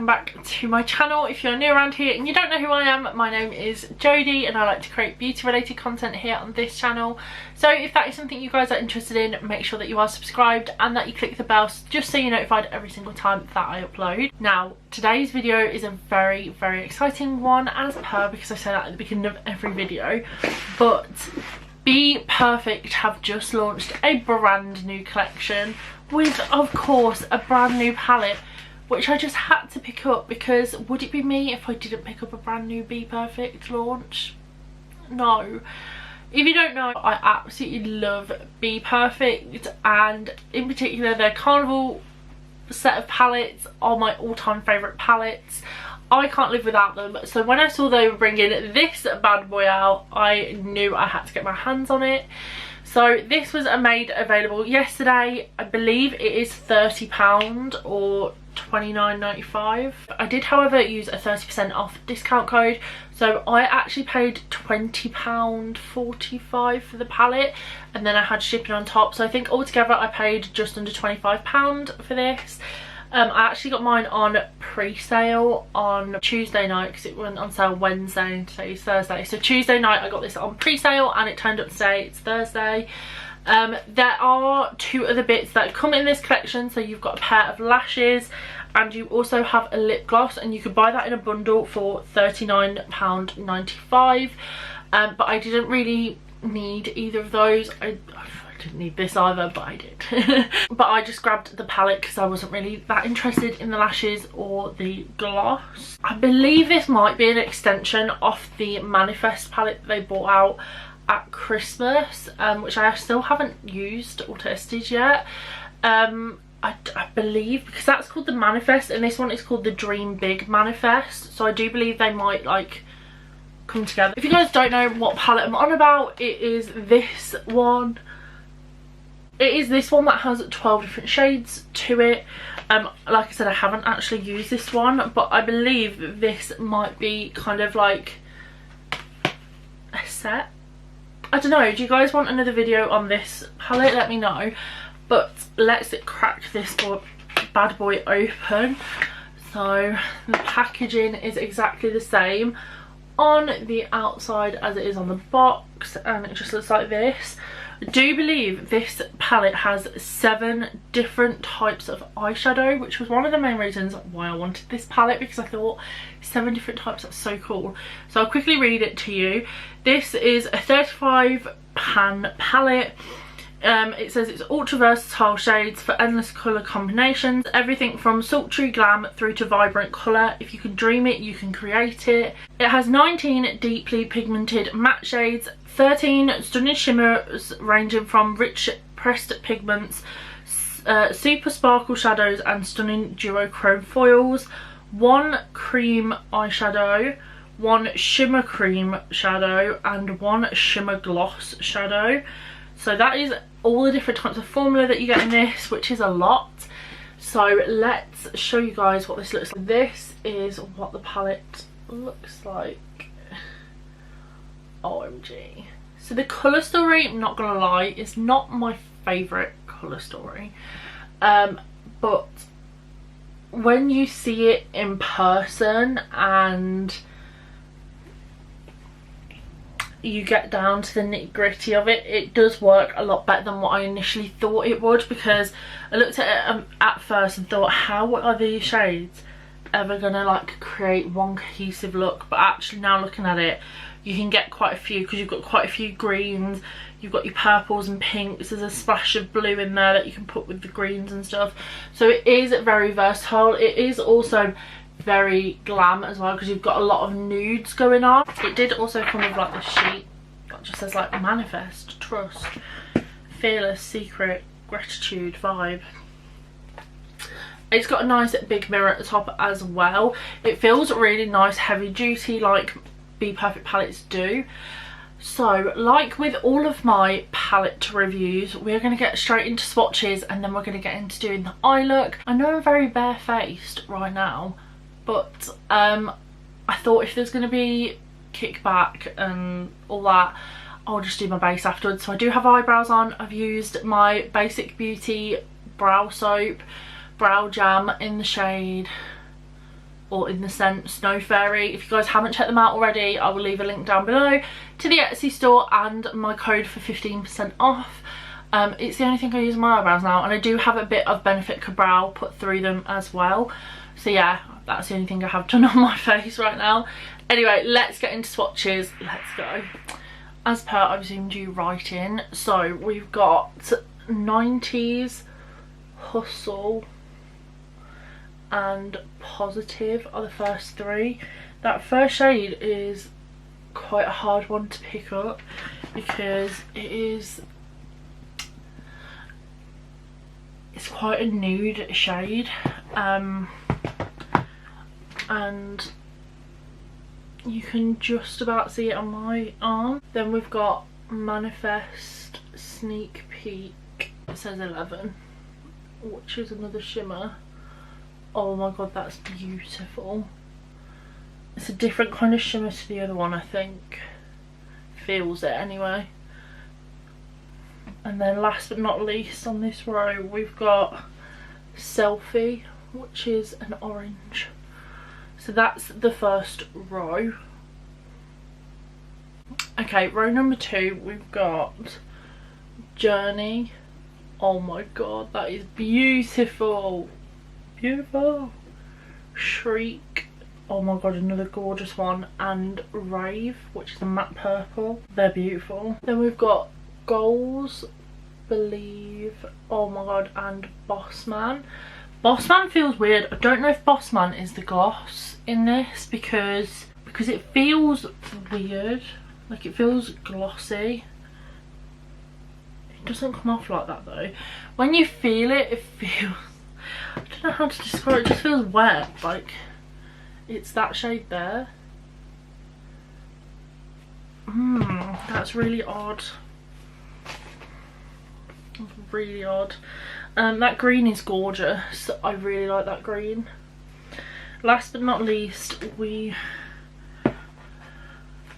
welcome back to my channel. If you're new around here and you don't know who I am, my name is Jodie and I like to create beauty related content here on this channel. So if that is something you guys are interested in, make sure that you are subscribed and that you click the bell just so you're notified every single time that I upload. Now today's video is a very exciting one, as per, because I say that at the beginning of every video, but Bperfect have just launched a brand new collection with, of course, a brand new palette, which I just had to pick up because would it be me if I didn't pick up a brand new Bperfect launch? No. If you don't know, I absolutely love Bperfect, and in particular their Carnival set of palettes are my all-time favourite palettes. I can't live without them, so when I saw they were bringing this bad boy out, I knew I had to get my hands on it. So this was made available yesterday. I believe it is £30 or £29.95. I did, however, use a 30% off discount code, so I actually paid £20.45 for the palette, and then I had shipping on top, so I think altogether I paid just under £25 for this. I actually got mine on pre-sale on Tuesday night because it went on sale Wednesday and today's Thursday. So Tuesday night I got this on pre-sale and it turned up today, it's Thursday. There are two other bits that come in this collection. So you've got a pair of lashes and you also have a lip gloss, and you could buy that in a bundle for £39.95. But I didn't really need either of those. I didn't need this either, but I did. But I just grabbed the palette because I wasn't really that interested in the lashes or the gloss. I believe this might be an extension of the Manifest palette that they brought out at Christmas, which I still haven't used or tested yet. I believe, because that's called the Manifest and this one is called the Dream Big Manifest, so I do believe they might like come together. If you guys don't know what palette I'm on about, it is this one. It is this one that has 12 different shades to it. Like I said, I haven't actually used this one, but I believe this might be kind of like a set. I don't know, do you guys want another video on this palette? Let me know. But let's crack this bad boy open. So the packaging is exactly the same on the outside as it is on the box, and it just looks like this. I do believe this palette has 7 different types of eyeshadow, which was one of the main reasons why I wanted this palette, because I thought 7 different types, that's so cool. So I'll quickly read it to you. This is a 35 pan palette. It says it's ultra versatile shades for endless colour combinations, everything from sultry glam through to vibrant colour. If you can dream it, you can create it. It has 19 deeply pigmented matte shades, 13 stunning shimmers ranging from rich pressed pigments, super sparkle shadows and stunning duochrome foils, 1 cream eyeshadow, 1 shimmer cream shadow and 1 shimmer gloss shadow. So that is all the different types of formula that you get in this, which is a lot. So let's show you guys what this looks like. This is what the palette looks like. OMG. So the colour story, I'm not gonna lie, is not my favourite colour story. But when you see it in person and you get down to the nitty-gritty of it, it does work a lot better than what I initially thought it would, because I looked at it at first and thought, how are these shades ever gonna like create one cohesive look? But actually now looking at it, you can get quite a few, because you've got quite a few greens, you've got your purples and pinks, there's a splash of blue in there that you can put with the greens and stuff. So it is very versatile. It is also very glam as well, because you've got a lot of nudes going on. It did also come with like this sheet that just says like manifest, trust, fearless, secret, gratitude, vibe. It's got a nice big mirror at the top as well. It feels really nice, heavy duty, like Bperfect palettes do. So like with all of my palette reviews, we're going to get straight into swatches and then we're going to get into doing the eye look. I know I'm very barefaced right now, but I thought if there's going to be kickback and all that, I'll just do my base afterwards. So I do have eyebrows on. I've used my Basic Beauty brow soap, brow jam in the shade or in the scent Snow Fairy. If you guys haven't checked them out already, I will leave a link down below to the Etsy store and my code for 15% off. It's the only thing I use on my eyebrows now, and I do have a bit of Bperfect brow put through them as well. So yeah, that's the only thing I have done on my face right now. Anyway, let's get into swatches. Let's go. As per, I've zoomed you right in. So we've got 90s, Hustle and Positive are the first three. That first shade is quite a hard one to pick up because it's quite a nude shade, and you can just about see it on my arm. Then we've got Manifest Sneak Peek, it says 11, which is another shimmer. Oh my god, that's beautiful. It's a different kind of shimmer to the other one, I think. Feels it anyway. And then last but not least on this row, we've got Selfie, which is an orange. So that's the first row. Okay, row number 2, we've got Journey. Oh my god, that is beautiful. Beautiful. Shriek. Oh my god, another gorgeous one. And Rave, which is a matte purple. They're beautiful. Then we've got Goals, Believe, oh my god, and Boss Man. Boss Man feels weird. I don't know if Boss Man is the gloss in this because it feels weird. Like, it feels glossy. It doesn't come off like that though. When you feel it, it feels, I don't know how to describe it, it just feels wet. Like, it's that shade there. That's really odd. Really odd. That green is gorgeous. I really like that green. Last but not least,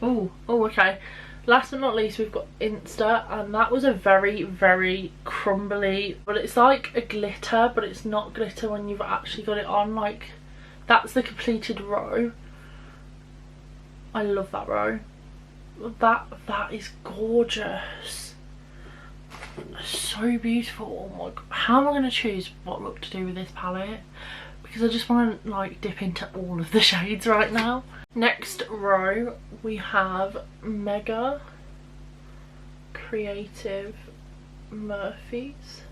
okay. Last but not least, we've got Insta, and that was a very, very crumbly, but it's like a glitter, but it's not glitter when you've actually got it on. Like, that's the completed row. I love that row. That is gorgeous. So beautiful. Oh my god, how am I going to choose what look to do with this palette, because I just want to like dip into all of the shades right now. Next row we have Mega, Creative, Murphy's.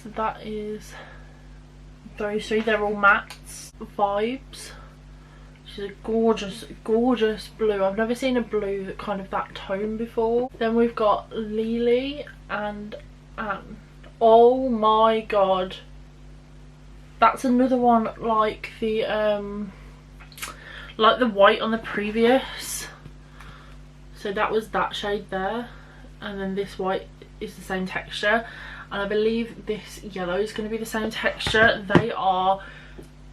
So that is those three. They're all mattes. Vibes, which is a gorgeous, gorgeous blue. I've never seen a blue that kind of that tone before. Then we've got Lily and Anne. Oh my god, that's another one like the white on the previous. So that was that shade there, and then this white is the same texture, and I believe this yellow is going to be the same texture. They are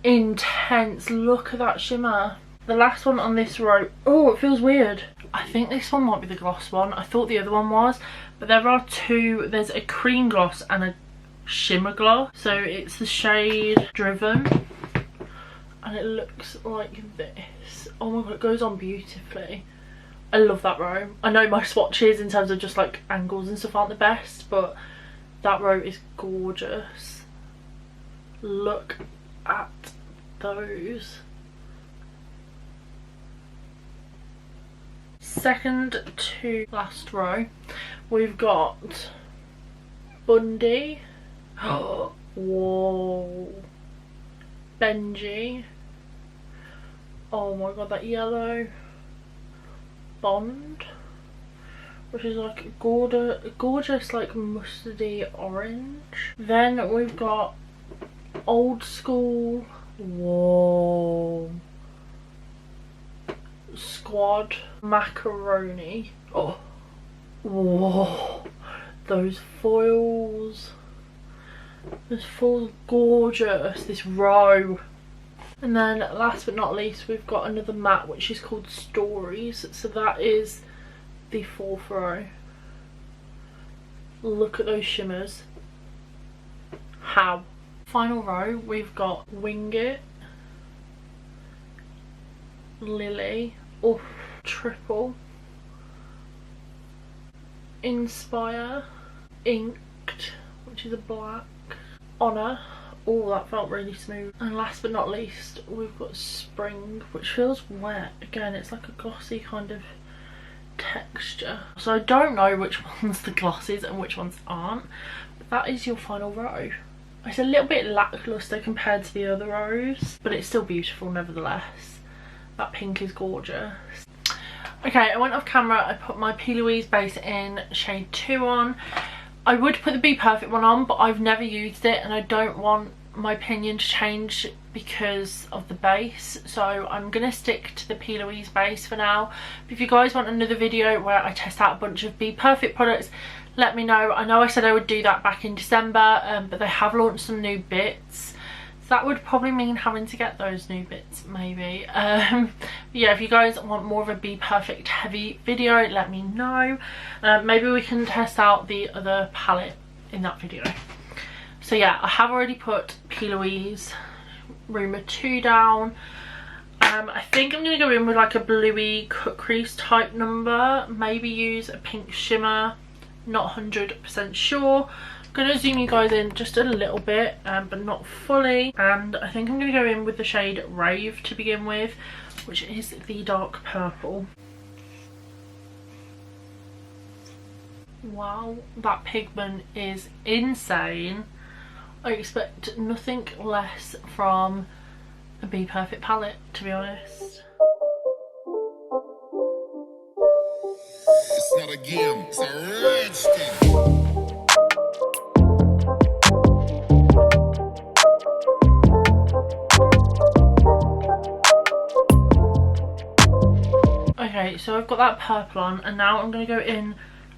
intense. Look at that shimmer. The last one on this row, oh, it feels weird. I think this one might be the gloss one. I thought the other one was, but there are two. There's a cream gloss and a shimmer gloss. So it's the shade Driven, and it looks like this. Oh my god, it goes on beautifully. I love that row. I know my swatches in terms of just like angles and stuff aren't the best, but that row is gorgeous. Look at those. Second to last row, we've got Bundy. Whoa. Benji. Oh my god, that yellow. Bond, which is like a gorgeous like mustardy orange. Then we've got Old School. Whoa. Squad, Macaroni. Oh, whoa, those foils. This foil's gorgeous, this row. And then last but not least, we've got another matte which is called Stories. So that is the fourth row. Look at those shimmers. How? Final row, we've got Wing It, Lily. Oh, triple. Inspire. Inked, which is a black. Honor. Oh, that felt really smooth. And last but not least, we've got Spring, which feels wet. Again, it's like a glossy kind of texture. So I don't know which ones the glosses and which ones aren't. But that is your final row. It's a little bit lackluster compared to the other rows, but it's still beautiful nevertheless. That pink is gorgeous. Okay, I went off camera. I put my P. Louise base in shade 2 on. I would put the Bperfect one on, but I've never used it and I don't want my opinion to change because of the base, so I'm gonna stick to the P. Louise base for now. But if you guys want another video where I test out a bunch of Bperfect products, let me know. I know I said I would do that back in December, but they have launched some new bits, so that would probably mean having to get those new bits maybe. But yeah, if you guys want more of a Bperfect heavy video, let me know. Maybe we can test out the other palette in that video. So yeah, I have already put P. Louise Rumour 2 down. I think I'm going to go in with like a bluey cut crease type number. Maybe use a pink shimmer. Not 100% sure. I'm going to zoom you guys in just a little bit, but not fully. And I think I'm going to go in with the shade Rave to begin with, which is the dark purple. Wow, that pigment is insane. I expect nothing less from a Bperfect palette, to be honest. It's not a game, it's a rich thing. Okay, so I've got that purple on, and now I'm going to go in,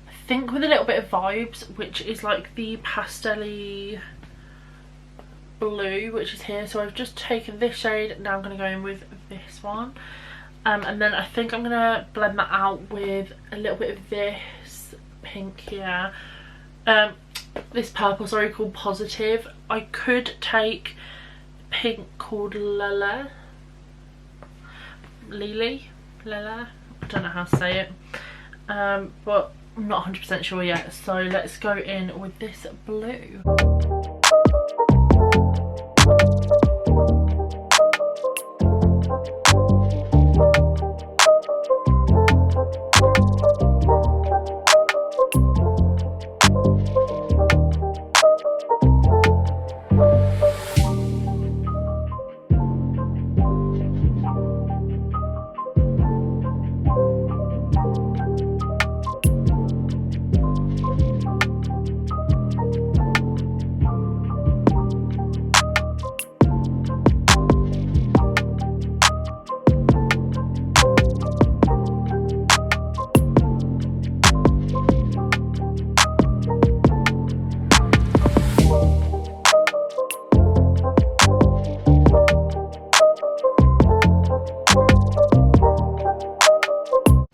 I think, with a little bit of Vibes, which is like the pastel-y blue, which is here. So I've just taken this shade, now I'm going to go in with this one, and then I think I'm going to blend that out with a little bit of this pink here, this purple, sorry, called Positive. I could take pink called Lele, I don't know how to say it, but I'm not 100% sure yet. So let's go in with this blue.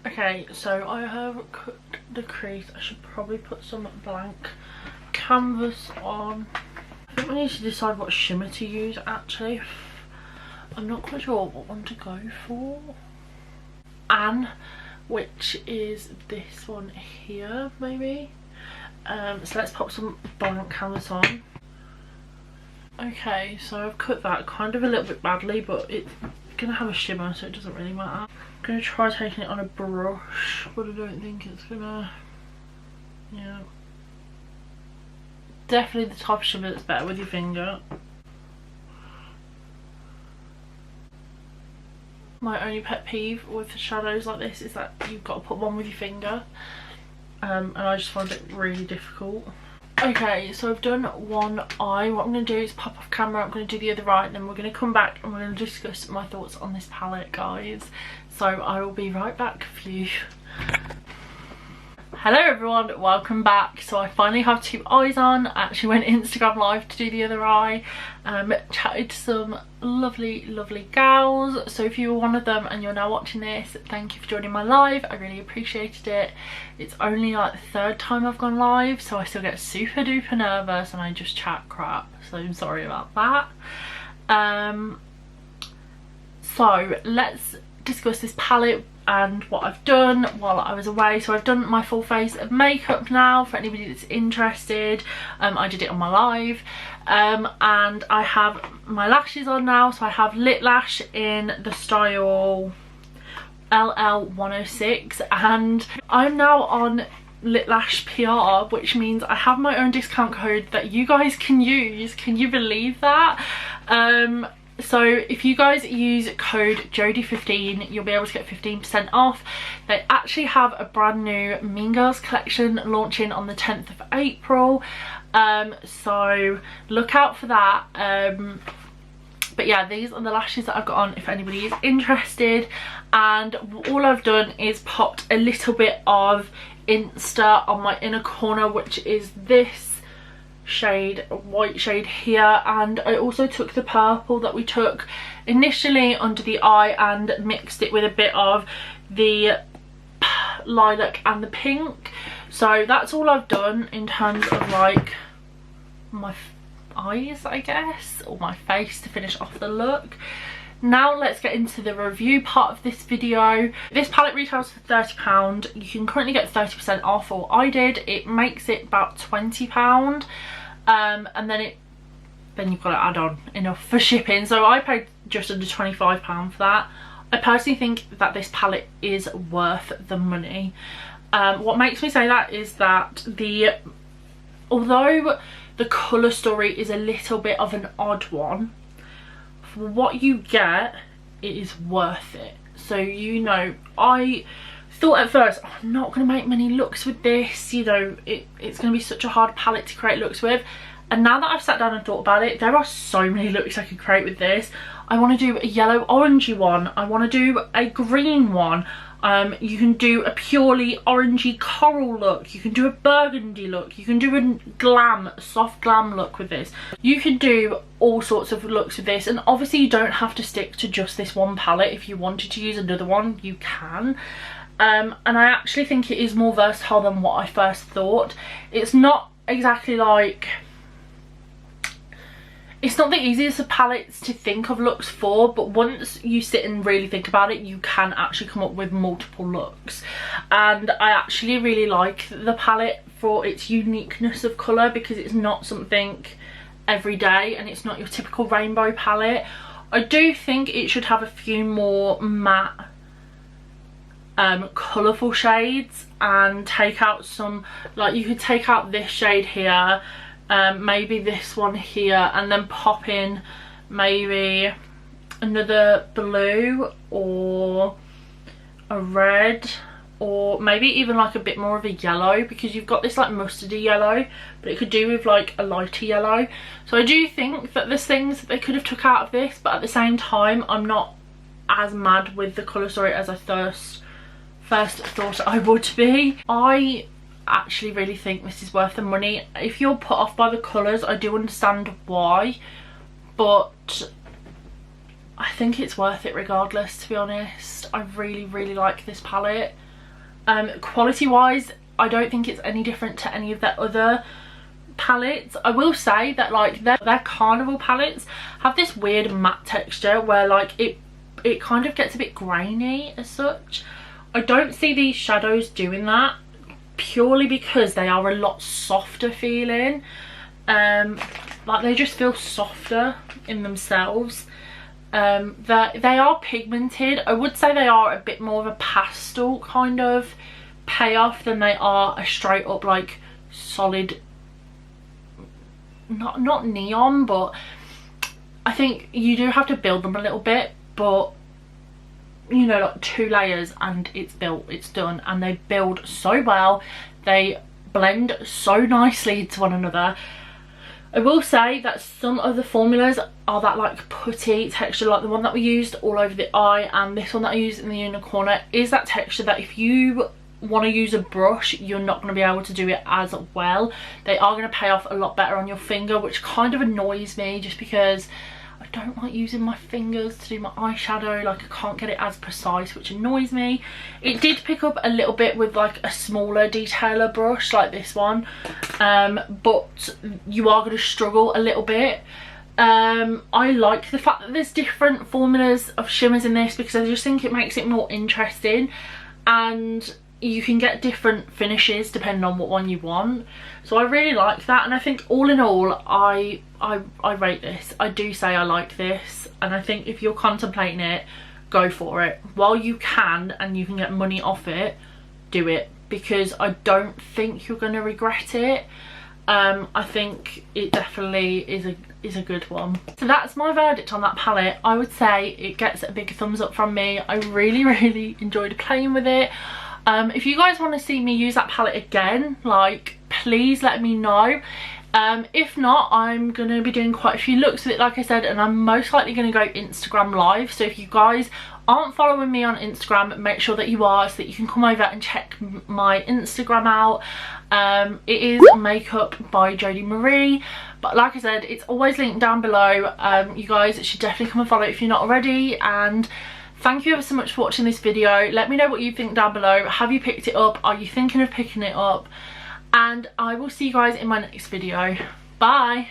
Okay, so I have cut the crease. I should probably put some blank canvas on. I think we need to decide what shimmer to use actually. I'm not quite sure what one to go for. Anne, which is this one here maybe. So let's pop some blank canvas on. Okay, so I've cut that kind of a little bit badly, but it's gonna have a shimmer, so it doesn't really matter. I'm gonna try taking it on a brush, but I don't think it's gonna, yeah. Definitely the type of shimmer that's better with your finger. My only pet peeve with shadows like this is that you've got to put one with your finger, and I just find it really difficult. Okay, so I've done one eye. What I'm going to do is pop off camera, I'm going to do the other eye, and then we're going to come back and we're going to discuss my thoughts on this palette, guys. So I will be right back for you. Hello everyone, welcome back. So I finally have two eyes on. I actually went Instagram live to do the other eye, chatted to some lovely gals. So if you were one of them and you're now watching this, thank you for joining my live. I really appreciated it. It's only like the third time I've gone live, so I still get super duper nervous and I just chat crap, so I'm sorry about that. So let's discuss this palette and what I've done while I was away. So I've done my full face of makeup now for anybody that's interested. I did it on my live, and I have my lashes on now. So I have Lit Lash in the style LL106, and I'm now on Lit Lash PR, which means I have my own discount code that you guys can use. Can you believe that? So if you guys use code Jodie15, you'll be able to get 15% off. They actually have a brand new Mean Girls collection launching on the 10th of April, so look out for that. But yeah, these are the lashes that I've got on if anybody is interested, and all I've done is popped a little bit of Insta on my inner corner, which is this shade, white shade here, and I also took the purple that we took initially under the eye and mixed it with a bit of the lilac and the pink. So that's all I've done in terms of like my eyes, I guess, or my face to finish off the look. Now let's get into the review part of this video. This palette retails for £30. You can currently get 30% off, or I did. It makes it about £20, and then you've got to add on enough for shipping. So I paid just under £25 for that. I personally think that this palette is worth the money. What makes me say that is that although the colour story is a little bit of an odd one, for what you get, it is worth it. So, you know, I thought at first, oh, I'm not going to make many looks with this, you know, it's going to be such a hard palette to create looks with. And now that I've sat down and thought about it, there are so many looks I could create with this. I want to do a yellow orangey one, I want to do a green one. You can do a purely orangey coral look, you can do a burgundy look, you can do a soft glam look with this. You can do all sorts of looks with this, and obviously you don't have to stick to just this one palette. If you wanted to use another one, you can. And I actually think it is more versatile than what I first thought. It's not exactly like... It's not the easiest of palettes to think of looks for, but once you sit and really think about it, you can actually come up with multiple looks. And I actually really like the palette for its uniqueness of colour, because it's not something everyday and it's not your typical rainbow palette. I do think it should have a few more matte colourful shades, and take out some, like you could take out this shade here, maybe this one here, and then pop in maybe another blue or a red, or maybe even like a bit more of a yellow, because you've got this like mustardy yellow, but it could do with like a lighter yellow. So I do think that there's things that they could have took out of this, but at the same time I'm not as mad with the colour story as I first thought I would be. I actually really think this is worth the money. If you're put off by the colours, I do understand why, but I think it's worth it regardless, to be honest. I really like this palette. Quality wise, I don't think it's any different to any of their other palettes. I will say that like their carnival palettes have this weird matte texture where like it kind of gets a bit grainy as such. I don't see these shadows doing that, purely because they are a lot softer feeling. Like they just feel softer in themselves. They are pigmented. I would say they are a bit more of a pastel kind of payoff than they are a straight up like solid, not neon, but I think you do have to build them a little bit. But you know, like 2 layers and it's built, it's done. And they build so well, they blend so nicely to one another. I will say that some of the formulas are that like putty texture, like the one that we used all over the eye, and this one that I used in the inner corner is that texture that if you want to use a brush, you're not going to be able to do it as well. They are going to pay off a lot better on your finger, which kind of annoys me, just because I don't like using my fingers to do my eyeshadow. Like I can't get it as precise, which annoys me. It did pick up a little bit with like a smaller detailer brush like this one, but you are going to struggle a little bit. I like the fact that there's different formulas of shimmers in this, because I just think it makes it more interesting, and you can get different finishes depending on what one you want. So I really like that, and I think all in all I rate this. I do say I like this, and I think if you're contemplating it, go for it while you can, and you can get money off it. Do it, because I don't think you're going to regret it. I think it definitely is a good one. So that's my verdict on that palette. I would say it gets a big thumbs up from me. I really enjoyed playing with it. If you guys want to see me use that palette again, like, please let me know. If not, I'm going to be doing quite a few looks with it, like I said, and I'm most likely going to go Instagram live. So if you guys aren't following me on Instagram, make sure that you are, so that you can come over and check my Instagram out. It is Makeup by Jodie Marie, but like I said, it's always linked down below. You guys should definitely come and follow it if you're not already. And thank you ever so much for watching this video. Let me know what you think down below. Have you picked it up? Are you thinking of picking it up? And I will see you guys in my next video. Bye.